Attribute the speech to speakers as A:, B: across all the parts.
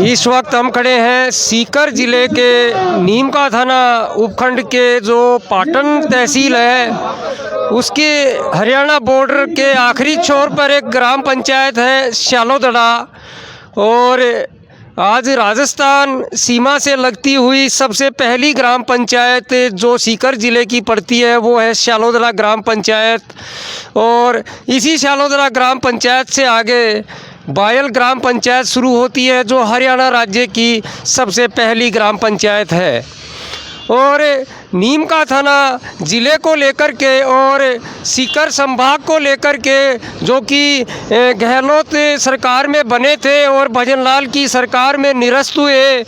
A: इस वक्त हम खड़े हैं सीकर ज़िले के नीमका थाना उपखंड के जो पाटन तहसील है उसके हरियाणा बॉर्डर के आखिरी छोर पर एक ग्राम पंचायत है श्यालोदड़ा। और आज राजस्थान सीमा से लगती हुई सबसे पहली ग्राम पंचायत जो सीकर ज़िले की पड़ती है वो है श्यालोदड़ा ग्राम पंचायत। और इसी श्यालोदड़ा ग्राम पंचायत से आगे बायल ग्राम पंचायत शुरू होती है जो हरियाणा राज्य की सबसे पहली ग्राम पंचायत है। और नीमका थाना ज़िले को लेकर के और सीकर संभाग को लेकर के जो कि गहलोत सरकार में बने थे और भजनलाल की सरकार में निरस्त हुए,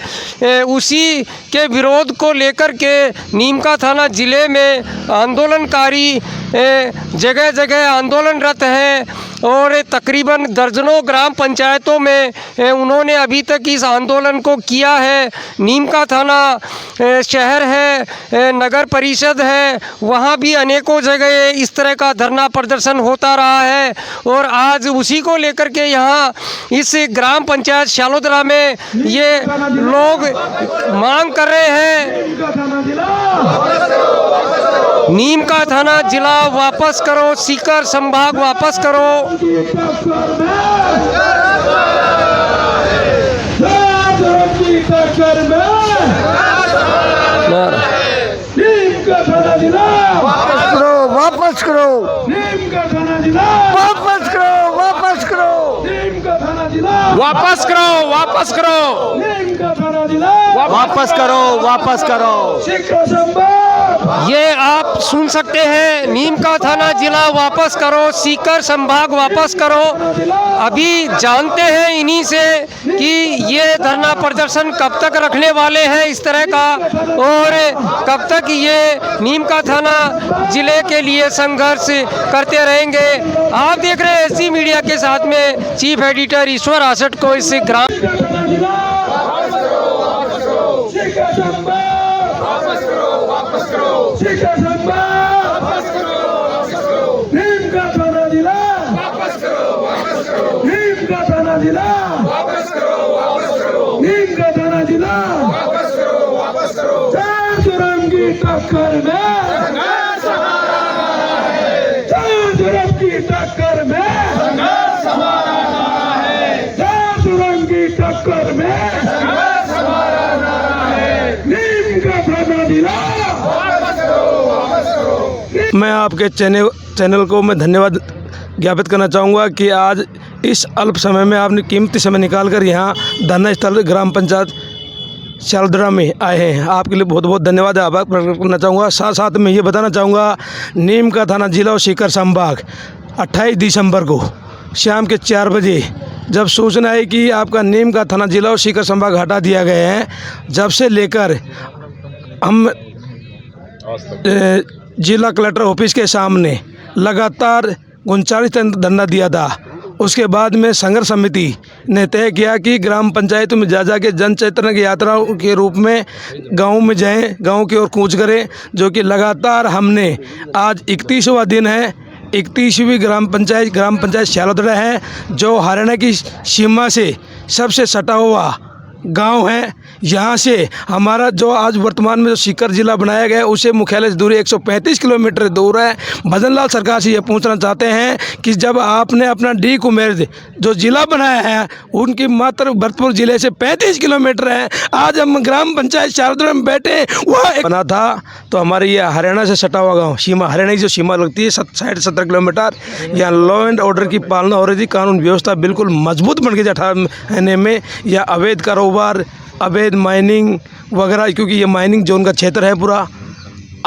A: उसी के विरोध को लेकर के नीमका थाना ज़िले में आंदोलनकारी जगह जगह आंदोलनरत हैं। और तकरीबन दर्जनों ग्राम पंचायतों में उन्होंने अभी तक इस आंदोलन को किया है। नीमका थाना शहर है, नगर परिषद है, वहाँ भी अनेकों जगह इस तरह का धरना प्रदर्शन होता रहा है। और आज उसी को लेकर के यहाँ इस ग्राम पंचायत श्यालोदड़ा में ये लोग मांग कर रहे हैं, नीमका थाना जिला वापस करो, सीकर संभाग वापस करो।
B: वापस करो, नीमका थाना जिला वापस करो, वापस करो, नीमका थाना जिला वापस करो, वापस करो, नीमका थाना जिला वापस करो, वापस करो।
A: ये आप सुन सकते हैं, नीमका थाना जिला वापस करो, सीकर संभाग वापस करो। अभी जानते हैं इन्हीं से कि ये धरना प्रदर्शन कब तक रखने वाले हैं इस तरह का, और कब तक ये नीमका थाना जिले के लिए संघर्ष करते रहेंगे। आप देख रहे हैं एससी मीडिया के साथ में चीफ एडिटर ईश्वर आसट को इस ग्राम
B: टक्कर में की टक्कर में की टक्कर में नीमका थाना जिला।
C: मैं आपके चैनल को मैं धन्यवाद ज्ञापित करना चाहूँगा कि आज इस अल्प समय में आपने कीमती समय निकालकर यहाँ धरना स्थल ग्राम पंचायत श्यालोदड़ा में आए हैं। आपके लिए बहुत बहुत धन्यवाद, आभार प्रकट करना चाहूँगा। साथ साथ मैं ये बताना चाहूँगा, नीमका थाना जिला और सीकर संभाग 28 दिसंबर को शाम के 4 बजे जब सूचना आई कि आपका नीमका थाना जिला और सीकर संभाग हटा दिया गया है, जब से लेकर हम जिला कलेक्टर ऑफिस के सामने लगातार 39 दिन धरना दिया था। उसके बाद में संघर्ष समिति ने तय किया कि ग्राम पंचायतों में जा के जन चैतन्य की यात्रा के रूप में गाँव में जाएं, गाँव की ओर कूच करें, जो कि लगातार हमने आज 31वां दिन है। 31वीं ग्राम पंचायत श्यालोदड़ा है जो हरियाणा की सीमा से सबसे सटा हुआ गांव है। यहाँ से हमारा जो आज वर्तमान में जो सीकर जिला बनाया गया है उसे मुख्यालय से दूरी 135 किलोमीटर दूर है। भजनलाल सरकार से ये पूछना चाहते हैं कि जब आपने अपना डी कुमेर जो जिला बनाया है उनकी मात्र भरतपुर जिले से 35 किलोमीटर है, आज हम ग्राम पंचायत श्यालोदड़ा में बैठे वह बना था। तो हमारे ये हरियाणा से सटा हुआ गाँव सीमा, हरियाणा की जो सीमा लगती है 60-70 किलोमीटर, यहाँ लॉ एंड ऑर्डर की पालना हो रही थी। कानून व्यवस्था बिल्कुल मजबूत बन गई रहने में, या अवैध कारोबार, अवैध माइनिंग वगैरह, क्योंकि ये माइनिंग जोन का क्षेत्र है पूरा।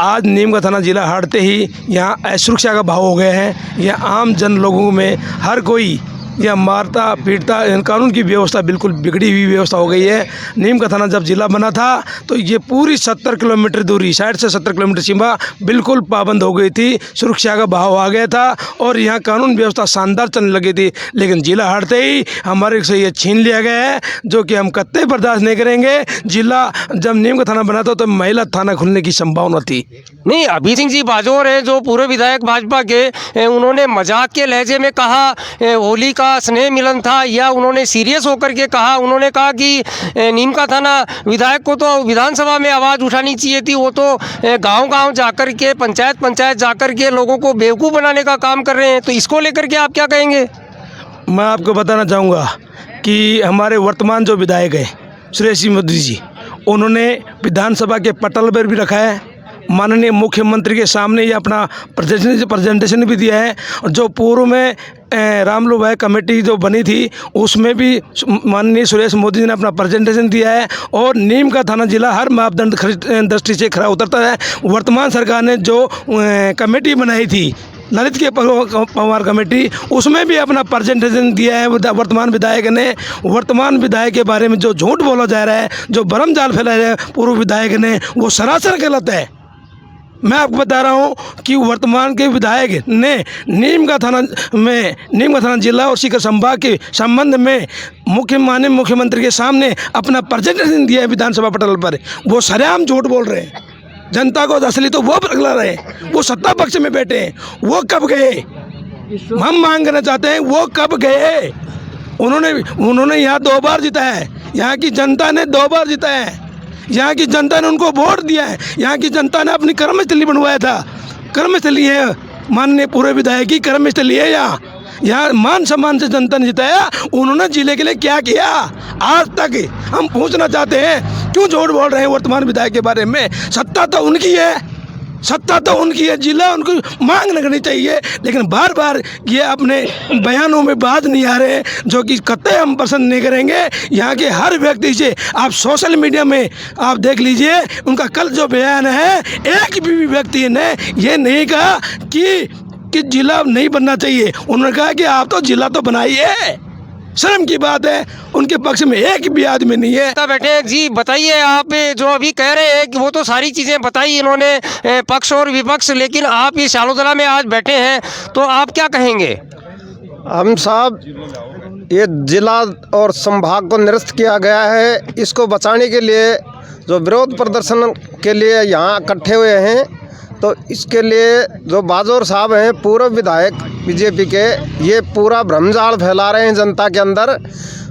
C: आज नीमका थाना जिला हटते ही यहाँ असुरक्षा का भाव हो गया है। यहाँ आम जन लोगों में हर कोई या मारता पीटता, कानून की व्यवस्था बिल्कुल बिगड़ी हुई व्यवस्था हो गई है। नीमका थाना जब जिला बना था तो ये पूरी 70 किलोमीटर दूरी, 60 से 70 किलोमीटर सीमा बिल्कुल पाबंद हो गई थी, सुरक्षा का भाव आ गया था और यहाँ कानून व्यवस्था शानदार चलने लगी थी। लेकिन जिला हटते ही हमारे से ये छीन लिया गया है, जो कि हम कतई बर्दाश्त नहीं करेंगे। जिला जब नीमका थाना बना था तो महिला थाना खुलने की संभावना थी।
A: नहीं, अभी सिंह जी बाजोर हैं जो पूर्व विधायक भाजपा के, उन्होंने मजाक के लहजे में कहा होली का स्नेह मिलन था या उन्होंने सीरियस होकर के कहा? उन्होंने कहा कि नीम का थाना विधायक को तो विधानसभा में आवाज़ उठानी चाहिए थी, वो तो गांव-गांव जाकर के पंचायत जाकर के लोगों को बेवकूफ़ बनाने का काम कर रहे हैं। तो इसको लेकर के आप क्या कहेंगे?
C: मैं आपको बताना चाहूँगा कि हमारे वर्तमान जो विधायक हैं सुरेश मोदी जी, उन्होंने विधानसभा के पटल पर भी रखा है, माननीय मुख्यमंत्री के सामने ये अपना प्रेजेंटेशन भी दिया है। और जो पूर्व में रामलू भाई कमेटी जो बनी थी उसमें भी माननीय सुरेश मोदी जी ने अपना प्रेजेंटेशन दिया है और नीम का थाना जिला हर मापदंड दृष्टि से खरा उतरता है। वर्तमान सरकार ने जो कमेटी बनाई थी ललित के पवार कमेटी, उसमें भी अपना प्रेजेंटेशन दिया है। वर्तमान विधायक ने वर्तमान विधायक के बारे में जो झूठ बोला जा रहा है, जो भ्रम जाल फैलाया है पूर्व विधायक ने, वो सरासर गलत है। मैं आपको बता रहा हूँ कि वर्तमान के विधायक ने नीम का थाना जिला और सीकर संभाग के संबंध में माननीय मुख्यमंत्री के सामने अपना प्रेजेंटेशन दिया है विधानसभा पटल पर। वो सरेआम झूठ बोल रहे हैं। जनता को असली तो वो पगला रहे हैं, वो सत्ता पक्ष में बैठे हैं। वो कब गए, हम मांग करना चाहते हैं, वो कब गए? उन्होंने यहाँ 2 बार जीता है, यहाँ की जनता ने 2 बार जीता है, यहाँ की जनता ने उनको वोट दिया है, यहाँ की जनता ने अपनी कर्मस्थली बनवाया था। कर्मस्थली है माननीय पूर्व विधायक की कर्मस्थली है। यहाँ मान सम्मान से जनता ने जिताया। उन्होंने जिले के लिए क्या किया आज तक हम पूछना चाहते हैं। क्यों झूठ बोल रहे हैं वर्तमान विधायक के बारे में? सत्ता तो उनकी है, जिला उनको मांग लगनी चाहिए, लेकिन बार बार ये अपने बयानों में बात नहीं आ रहे, जो कि कतई हम पसंद नहीं करेंगे। यहाँ के हर व्यक्ति से आप सोशल मीडिया में आप देख लीजिए, उनका कल जो बयान है, एक भी व्यक्ति ने ये नहीं कहा कि जिला नहीं बनना चाहिए। उन्होंने कहा कि आप तो जिला तो बनाइए। शर्म की बात है, उनके पक्ष में एक भी आदमी नहीं है।
A: बैठे जी, बताइए आप जो अभी कह रहे हैं कि वो तो सारी चीज़ें बताई इन्होंने पक्ष और विपक्ष, लेकिन आप इस शालोदरा में आज बैठे हैं तो आप क्या कहेंगे?
D: हम साहब, ये जिला और संभाग को निरस्त किया गया है, इसको बचाने के लिए जो विरोध प्रदर्शन के लिए यहाँ इकट्ठे हुए हैं, तो इसके लिए जो बाजोर साहब हैं पूर्व विधायक बीजेपी के, ये पूरा भ्रमजाल फैला रहे हैं जनता के अंदर।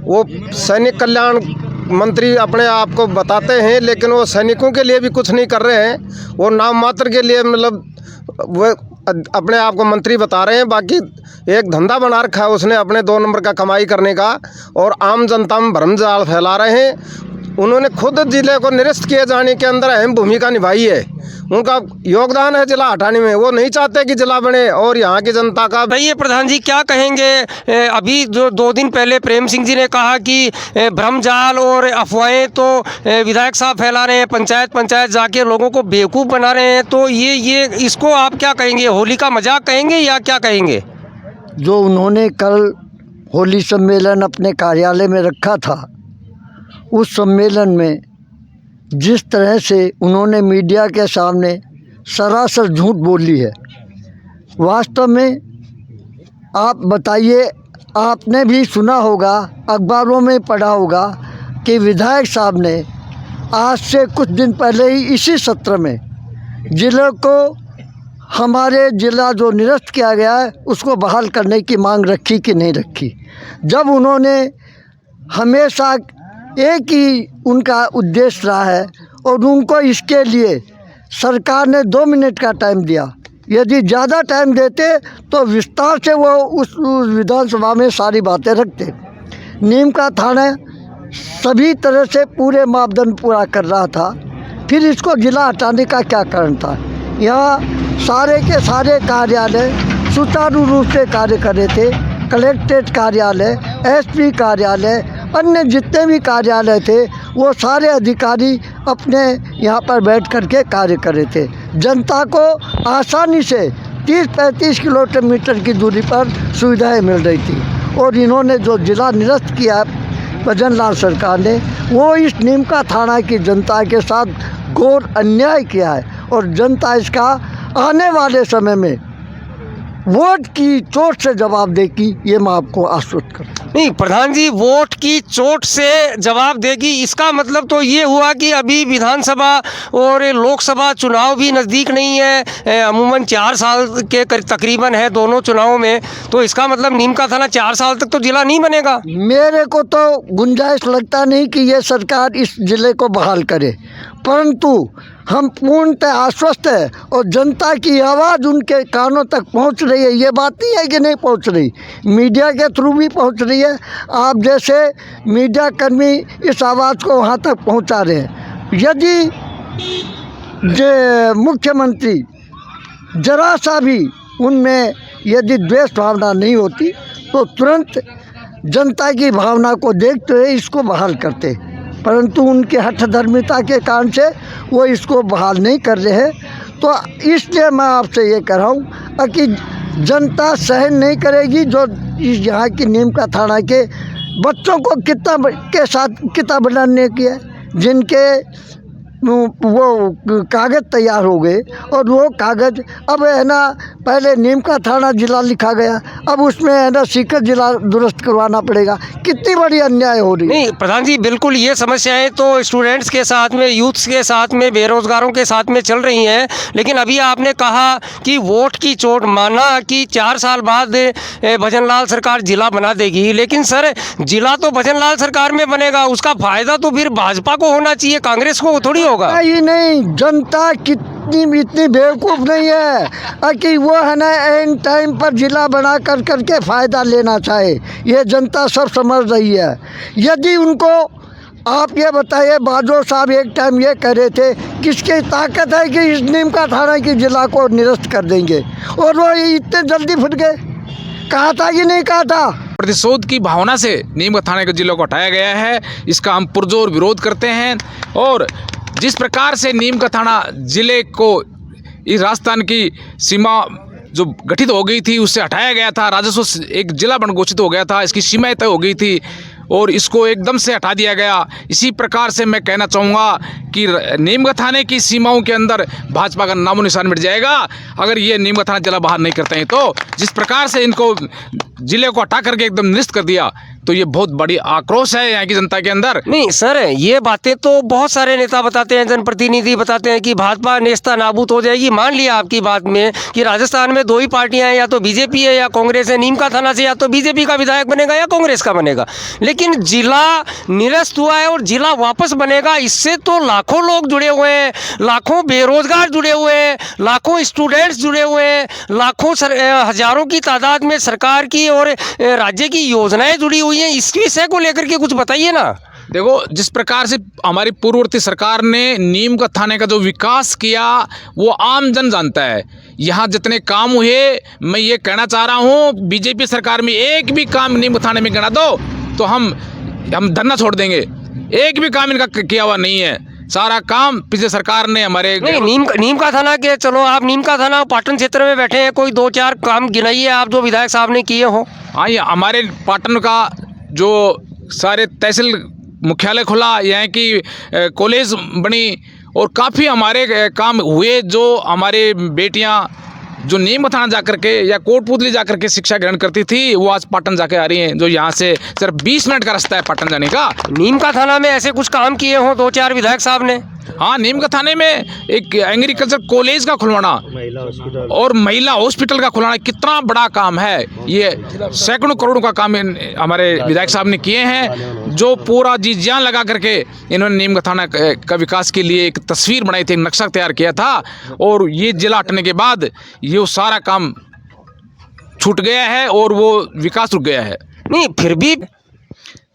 D: वो सैनिक कल्याण मंत्री अपने आप को बताते हैं, लेकिन वो सैनिकों के लिए भी कुछ नहीं कर रहे हैं। वो नाम मात्र के लिए मतलब वो अपने आप को मंत्री बता रहे हैं, बाकी एक धंधा बना रखा है उसने अपने 2 नंबर का कमाई करने का, और आम जनता में भ्रमजाल फैला रहे हैं। उन्होंने खुद जिले को निरस्त किए जाने के अंदर अहम भूमिका निभाई है, उनका योगदान है जिला हटाने में। वो नहीं चाहते कि जिला बने, और यहाँ की जनता का।
A: भैया प्रधान जी क्या कहेंगे? अभी जो 2 दिन पहले प्रेम सिंह जी ने कहा कि भ्रमजाल और अफवाहें तो विधायक साहब फैला रहे हैं, पंचायत जाके लोगों को बेवकूफ़ बना रहे हैं, तो ये इसको आप क्या कहेंगे? होली का मजाक कहेंगे या क्या कहेंगे?
E: जो उन्होंने कल होली सम्मेलन अपने कार्यालय में रखा था, उस सम्मेलन में जिस तरह से उन्होंने मीडिया के सामने सरासर झूठ बोली है, वास्तव में आप बताइए, आपने भी सुना होगा, अखबारों में पढ़ा होगा कि विधायक साहब ने आज से कुछ दिन पहले ही इसी सत्र में जिले को, हमारे जिला जो निरस्त किया गया है उसको बहाल करने की मांग रखी कि नहीं रखी। जब उन्होंने हमेशा एक ही उनका उद्देश्य रहा है और उनको इसके लिए सरकार ने 2 मिनट का टाइम दिया। यदि ज़्यादा टाइम देते तो विस्तार से वो उस विधानसभा में सारी बातें रखते। नीम का थाना सभी तरह से पूरे मापदंड पूरा कर रहा था, फिर इसको जिला हटाने का क्या कारण था? यहाँ सारे के सारे कार्यालय सुचारू रूप से कार्य कर रहे थे। कलेक्ट्रेट कार्यालय, एसपी कार्यालय, अन्य जितने भी कार्यालय थे, वो सारे अधिकारी अपने यहाँ पर बैठ कर के कार्य कर रहे थे। जनता को आसानी से 30-35 किलोमीटर की दूरी पर सुविधाएं मिल रही थी। और इन्होंने जो जिला निरस्त किया भजन लाल सरकार ने, वो इस नीम का थाना की जनता के साथ घोर अन्याय किया है। और जनता इसका आने वाले समय में वोट की चोट से जवाब देगी, ये मैं आपको आश्वस्त करता हूँ।
A: नहीं प्रधान जी, वोट की चोट से जवाब देगी, इसका मतलब तो ये हुआ कि अभी विधानसभा और लोकसभा चुनाव भी नज़दीक नहीं है, अमूमन 4 साल के तकरीबन है दोनों चुनावों में, तो इसका मतलब नीम का थाना 4 साल तक तो जिला नहीं बनेगा।
E: मेरे को तो गुंजाइश लगता नहीं कि ये सरकार इस जिले को बहाल करे, परंतु हम पूर्णतः आश्वस्त है और जनता की आवाज़ उनके कानों तक पहुंच रही है। ये बात नहीं है कि नहीं पहुंच रही, मीडिया के थ्रू भी पहुंच रही है। आप जैसे मीडिया कर्मी इस आवाज़ को वहां तक पहुंचा रहे हैं। यदि मुख्यमंत्री जरा सा भी उनमें यदि द्वेष भावना नहीं होती तो तुरंत जनता की भावना को देखते हुए इसको बहाल करते, परंतु उनके हठधर्मिता के कारण से वो इसको बहाल नहीं कर रहे हैं। तो इसलिए मैं आपसे ये कह रहा हूँ कि जनता सहन नहीं करेगी जो इस यहाँ की नीम का थाना के बच्चों को कितना बनाने की है, जिनके वो कागज़ तैयार हो गए और वो कागज़ अब है ना, पहले नीम का थाना जिला लिखा गया, अब उसमें है ना सीकर जिला दुरुस्त करवाना पड़ेगा। कितनी बड़ी अन्याय हो रही है।
A: नहीं प्रधान जी, बिल्कुल ये समस्याएं तो स्टूडेंट्स के साथ में, यूथ्स के साथ में, बेरोजगारों के साथ में चल रही हैं, लेकिन अभी आपने कहा कि वोट की चोट, माना कि 4 साल बाद भजनलाल सरकार जिला बना देगी, लेकिन सर जिला तो भजनलाल सरकार में बनेगा, उसका फ़ायदा तो फिर भाजपा को होना चाहिए, कांग्रेस को थोड़ी होगा।
E: नहीं नहीं, जनता कितनी इतनी बेवकूफ़ नहीं है कि वो है ना एन टाइम पर जिला बना करके फ़ायदा लेना चाहे। ये जनता सब समझ रही है। यदि उनको आप ये बताइए, बाजवा साहब एक टाइम ये कह रहे थे किसकी ताकत है कि इस नीम का थाना की जिला को निरस्त कर देंगे, और वो इतने जल्दी फुट गए। कहा था कि नहीं कहा था?
B: प्रतिशोध की भावना से नीम का थाने के जिले को हटाया गया है, इसका हम पुरजोर विरोध करते हैं। और जिस प्रकार से नीम का थाना जिले को इस राजस्थान की सीमा जो गठित हो गई थी उससे हटाया गया था, राजस्व एक जिला बन घोषित हो गया था, इसकी सीमाएं तय हो गई थी और इसको एकदम से हटा दिया गया। इसी प्रकार से मैं कहना चाहूँगा कि नीमगढ़ थाने की सीमाओं के अंदर भाजपा का नामो निशान मिट जाएगा अगर ये नीमगढ़ थाना जिला बाहर नहीं करते हैं। तो जिस प्रकार से इनको जिले को हटा करके एकदम निरस्त कर दिया, तो ये बहुत बड़ी आक्रोश है यहाँ की जनता के अंदर।
A: नहीं सर, ये बातें तो बहुत सारे नेता बताते हैं, जनप्रतिनिधि बताते हैं कि भाजपा नेस्ता नाबूद हो जाएगी। मान लिया आपकी बात में कि राजस्थान में 2 ही पार्टियां हैं, या तो बीजेपी है या कांग्रेस है। नीम का थाना से या तो बीजेपी का विधायक बनेगा या कांग्रेस का बनेगा, लेकिन जिला निरस्त हुआ है और जिला वापस बनेगा, इससे तो लाखों लोग जुड़े हुए हैं, लाखों बेरोजगार जुड़े हुए हैं, लाखों स्टूडेंट्स जुड़े हुए हैं, लाखों हजारों की तादाद में सरकार की और राज्य की योजनाएं जुड़ी हुई हैं। इस विषय को लेकर के कुछ बताइए ना।
B: देखो, जिस प्रकार से हमारी पूर्ववर्ती सरकार ने नीमगढ़ थाने का जो विकास किया वो आम जन जानता है। यहाँ जितने काम हुए, मैं ये कहना चाह रहा हूँ, बीजेपी सरकार में एक भी काम नीमगढ़ थाने में गिना दो तो हम धरना छोड़ देंगे। एक भी काम इनका किया हुआ नहीं है, सारा काम पिछले सरकार ने हमारे
A: नीम का थाना के, चलो आप नीम का थाना पाटन क्षेत्र में बैठे हैं, कोई 2-4 काम गिनाइए आप जो विधायक साहब ने किए हो।
B: हाँ, ये हमारे पाटन का जो सारे तहसील मुख्यालय खुला, यहाँ की कॉलेज बनी और काफ़ी हमारे काम हुए। जो हमारे बेटियाँ जो नीमगढ़ थाना जा करके या कोटपुतली जा करके शिक्षा ग्रहण करती थी, वो आज पाटन जाके आ रही हैं, जो यहाँ से सिर्फ 20 मिनट का रास्ता है पाटन जाने का।
A: नीम का थाना में ऐसे कुछ काम किए हो 2-4 विधायक साहब ने?
B: हाँ, नीमगढ़ थाने में एक एग्रीकल्चर कॉलेज का खुलवाना और महिला हॉस्पिटल का खुलवाना कितना बड़ा काम है। ये सैकड़ों करोड़ों का काम हमारे विधायक साहब ने किए हैं, जो पूरा जी जान लगा करके इन्होंने नीमगढ़ थाना का विकास के लिए एक तस्वीर बनाई थी, नक्शा तैयार किया था। और ये जिला हटने के बाद ये सारा काम छूट गया है और वो विकास रुक गया है।
A: नहीं, फिर भी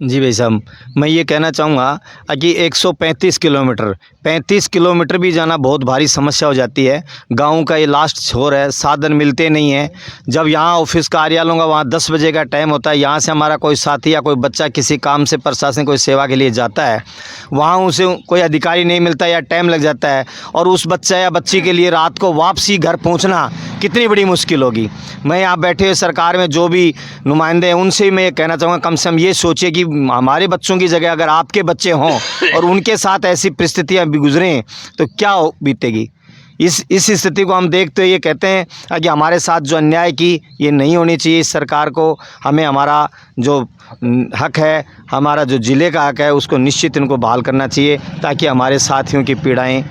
F: जी भाई साहब, मैं ये कहना चाहूँगा कि 135 किलोमीटर 35 किलोमीटर भी जाना बहुत भारी समस्या हो जाती है। गांव का ये लास्ट छोर है, साधन मिलते नहीं हैं। जब यहाँ ऑफिस कार्यालयों का वहाँ 10 बजे का टाइम होता है, यहाँ से हमारा कोई साथी या कोई बच्चा किसी काम से प्रशासन कोई सेवा के लिए जाता है, वहाँ उसे कोई अधिकारी नहीं मिलता या टाइम लग जाता है, और उस बच्चा या बच्ची के लिए रात को वापसी घर पहुँचना कितनी बड़ी मुश्किल होगी। मैं यहाँ बैठे हुए सरकार में जो भी नुमाइंदे हैं उनसे मैं ये कहना चाहूँगा, कम से कम ये सोचिए कि हमारे बच्चों की जगह अगर आपके बच्चे हों और उनके साथ ऐसी परिस्थितियाँ भी गुजरें तो क्या बीतेगी। इस स्थिति को हम देखते हुए ये कहते हैं कि हमारे साथ जो अन्याय की ये नहीं होनी चाहिए। इस सरकार को हमें हमारा जो हक है, हमारा जो ज़िले का हक है, उसको निश्चित इनको बहाल करना चाहिए ताकि हमारे साथियों की पीड़ाएं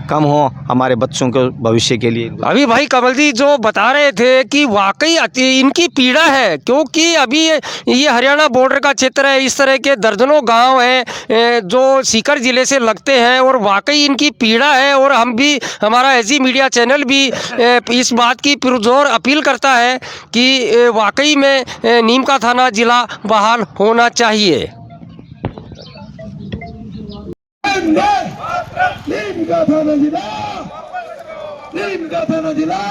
F: कम हो, हमारे बच्चों के भविष्य के लिए।
A: अभी भाई कमल जी जो बता रहे थे कि वाकई इनकी पीड़ा है, क्योंकि अभी ये हरियाणा बॉर्डर का क्षेत्र है, इस तरह के दर्जनों गांव हैं जो सीकर ज़िले से लगते हैं और वाकई इनकी पीड़ा है। और हम भी, हमारा एजी मीडिया चैनल भी इस बात की पुरजोर अपील करता है कि वाकई में नीम का थाना ज़िला बहाल होना चाहिए।
B: नीम का थाना जिला, नीम का थाना जिला,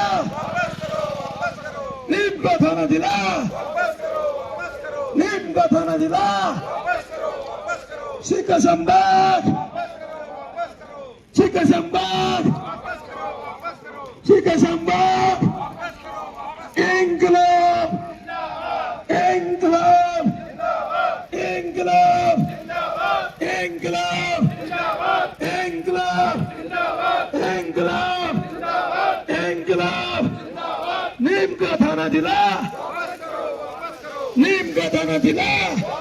B: नीम का थाना जिला, नीम का थाना जिला, शिका संबाद, शिका संबाद, शिका संबाद, इंकलाब, इंकलाब, इंकलाब, इंकलाब, इंकलाब, इंकलाब, इंकलाब, नीम का थाना जिला, नीम का थाना जिला।